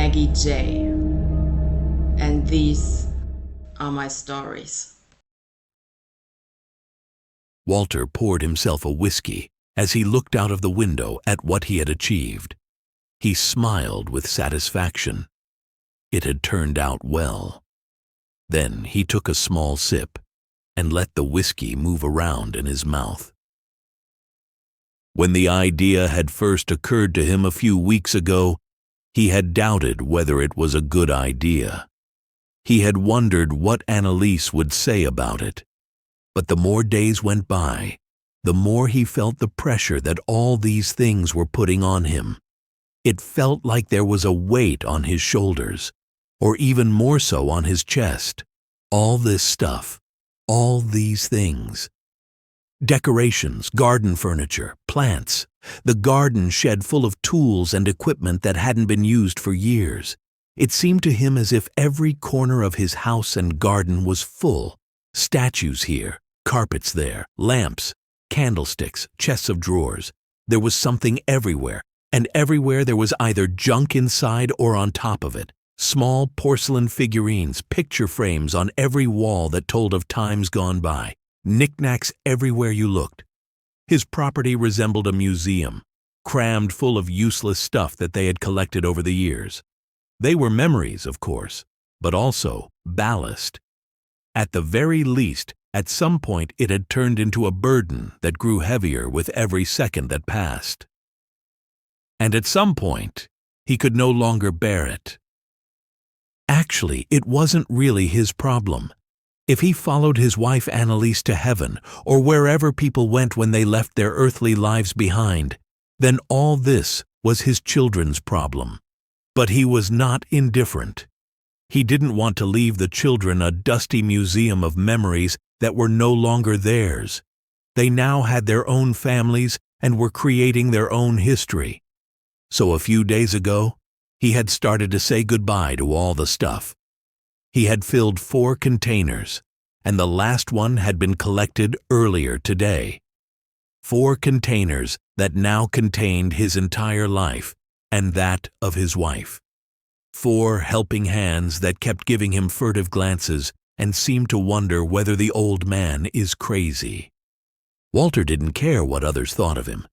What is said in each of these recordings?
Maggie J. And these are my stories. Walter poured himself a whiskey as he looked out of the window at what he had achieved. He smiled with satisfaction. It had turned out well. Then he took a small sip and let the whiskey move around in his mouth. When the idea had first occurred to him a few weeks ago, he had doubted whether it was a good idea. He had wondered what Annaliese would say about it. But the more days went by, the more he felt the pressure that all these things were putting on him. It felt like there was a weight on his shoulders, or even more so on his chest. All this stuff, all these things. Decorations, garden furniture, plants, the garden shed full of tools and equipment that hadn't been used for years. It seemed to him as if every corner of his house and garden was full. Statues here, carpets there, lamps, candlesticks, chests of drawers. There was something everywhere, and everywhere there was either junk inside or on top of it. Small porcelain figurines, picture frames on every wall that told of times gone by, knickknacks everywhere you looked. His property resembled a museum, crammed full of useless stuff that they had collected over the years. They were memories, of course, but also ballast. At the very least, at some point it had turned into a burden that grew heavier with every second that passed. And at some point, he could no longer bear it. Actually, it wasn't really his problem. If he followed his wife Annaliese to heaven, or wherever people went when they left their earthly lives behind, then all this was his children's problem. But he was not indifferent. He didn't want to leave the children a dusty museum of memories that were no longer theirs. They now had their own families and were creating their own history. So a few days ago, he had started to say goodbye to all the stuff. He had filled 4 containers, and the last one had been collected earlier today. 4 containers that now contained his entire life and that of his wife. 4 helping hands that kept giving him furtive glances and seemed to wonder whether the old man is crazy. Walter didn't care what others thought of him.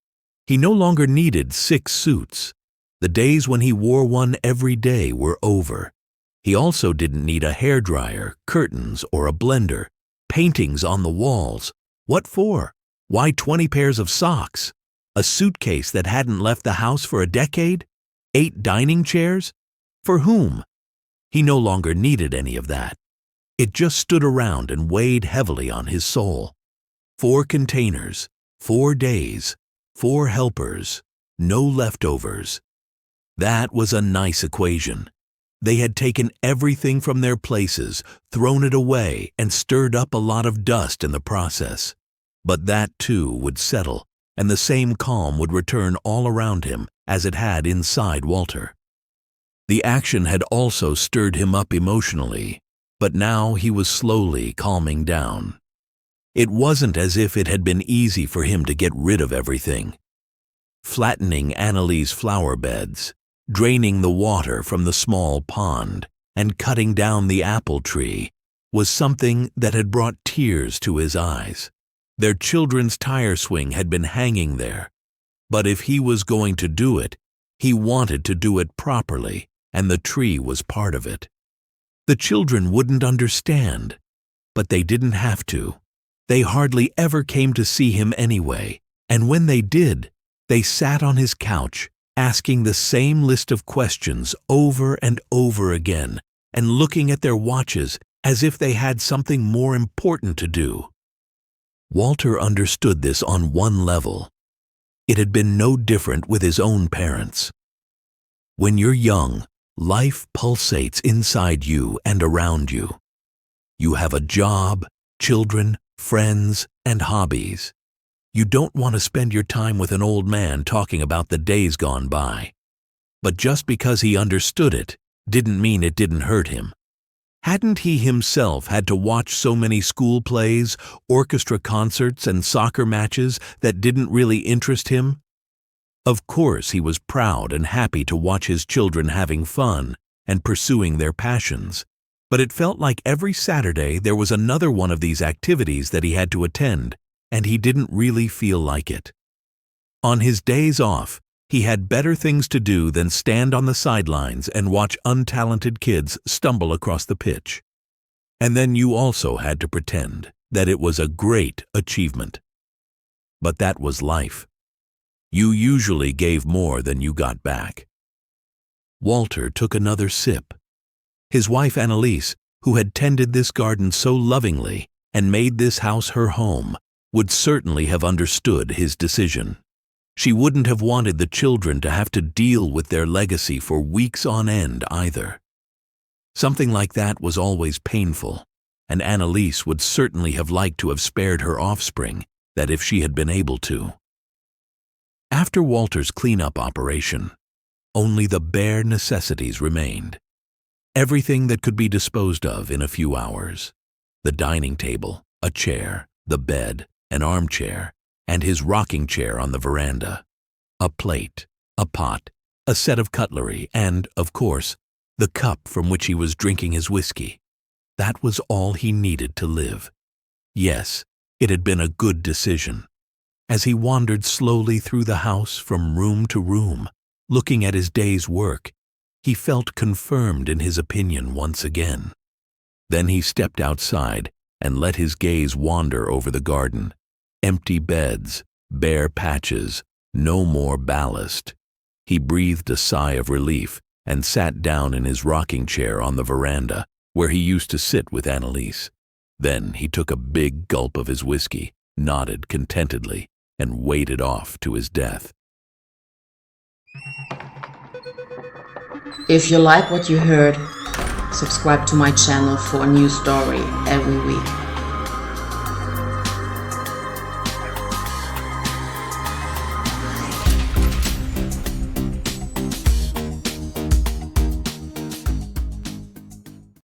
He no longer needed 6 suits. The days when he wore one every day were over. He also didn't need a hairdryer, curtains, or a blender. Paintings on the walls. What for? Why 20 pairs of socks? A suitcase that hadn't left the house for a decade? 8 dining chairs? For whom? He no longer needed any of that. It just stood around and weighed heavily on his soul. 4 containers, 4 days, 4 helpers, no leftovers. That was a nice equation. They had taken everything from their places, thrown it away, and stirred up a lot of dust in the process. But that too would settle, and the same calm would return all around him as it had inside Walter. The action had also stirred him up emotionally, but now he was slowly calming down. It wasn't as if it had been easy for him to get rid of everything. Flattening Annaliese's flower beds, draining the water from the small pond, and cutting down the apple tree was something that had brought tears to his eyes. Their children's tire swing had been hanging there, but if he was going to do it, he wanted to do it properly, and the tree was part of it. The children wouldn't understand, but they didn't have to. They hardly ever came to see him anyway, and when they did, they sat on his couch, asking the same list of questions over and over again, and looking at their watches as if they had something more important to do. Walter understood this on one level. It had been no different with his own parents. When you're young, life pulsates inside you and around you. You have a job, children, friends, and hobbies. You don't want to spend your time with an old man talking about the days gone by. But just because he understood it didn't mean it didn't hurt him. Hadn't he himself had to watch so many school plays, orchestra concerts, and soccer matches that didn't really interest him? Of course he was proud and happy to watch his children having fun, and pursuing their passions. But it felt like every Saturday there was another one of these activities that he had to attend, and he didn't really feel like it. On his days off, he had better things to do than stand on the sidelines and watch untalented kids stumble across the pitch. And then you also had to pretend that it was a great achievement. But that was life. You usually gave more than you got back. Walter took another sip. His wife Annaliese, who had tended this garden so lovingly and made this house her home, would certainly have understood his decision. She wouldn't have wanted the children to have to deal with their legacy for weeks on end either. Something like that was always painful, and Annaliese would certainly have liked to have spared her offspring that if she had been able to. After Walter's cleanup operation, only the bare necessities remained. Everything that could be disposed of in a few hours. The dining table, a chair, the bed, an armchair, and his rocking chair on the veranda. A plate, a pot, a set of cutlery, and, of course, the cup from which he was drinking his whiskey. That was all he needed to live. Yes, it had been a good decision. As he wandered slowly through the house from room to room, looking at his day's work, he felt confirmed in his opinion once again. Then he stepped outside and let his gaze wander over the garden. Empty beds, bare patches, no more ballast. He breathed a sigh of relief and sat down in his rocking chair on the veranda, where he used to sit with Annaliese. Then he took a big gulp of his whiskey, nodded contentedly, and waded off to his death. If you like what you heard, subscribe to my channel for a new story every week.